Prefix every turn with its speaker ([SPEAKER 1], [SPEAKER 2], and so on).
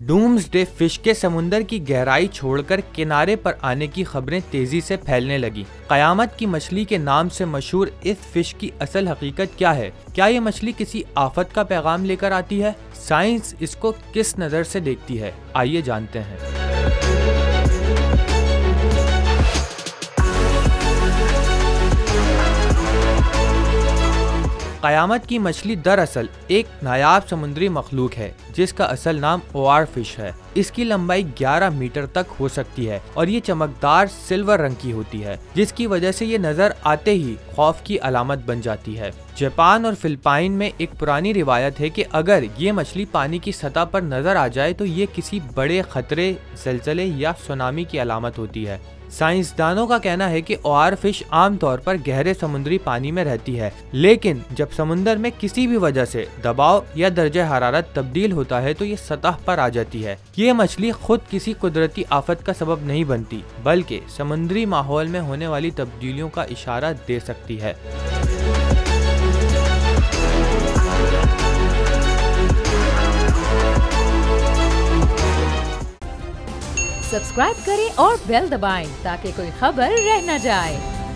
[SPEAKER 1] Doomsday fish के समुंदर की गहराई छोड़कर किनारे पर आने की खबरें तेजी से फैलने लगी। कयामत की मछली के नाम से मशहूर इस फिश की असल हकीकत क्या है? क्या ये मछली किसी आफत का पैगाम लेकर आती है? साइंस इसको किस नज़र से देखती है? आइए जानते हैं। कयामत की मछली दरअसल एक नायाब समुद्री मखलूक है जिसका असल नाम ओआर फिश है। इसकी लंबाई 11 मीटर तक हो सकती है और ये चमकदार सिल्वर रंग की होती है, जिसकी वजह से ये नजर आते ही खौफ की अलामत बन जाती है। जापान और फिलिपाइन में एक पुरानी रिवायत है कि अगर ये मछली पानी की सतह पर नजर आ जाए तो ये किसी बड़े खतरे, ज़लज़ले या सुनामी की अलामत होती है। साइंसदानों का कहना है कि ओआर फिश आमतौर पर गहरे समुद्री पानी में रहती है, लेकिन जब समुद्र में किसी भी वजह से दबाव या दर्जे हरारत तब्दील होता है तो ये सतह पर आ जाती है। ये मछली खुद किसी कुदरती आफत का सबब नहीं बनती, बल्कि समुद्री माहौल में होने वाली तब्दीलियों का इशारा दे सकती है।
[SPEAKER 2] सब्सक्राइब करें और बेल दबाएं ताकि कोई खबर रह न जाए।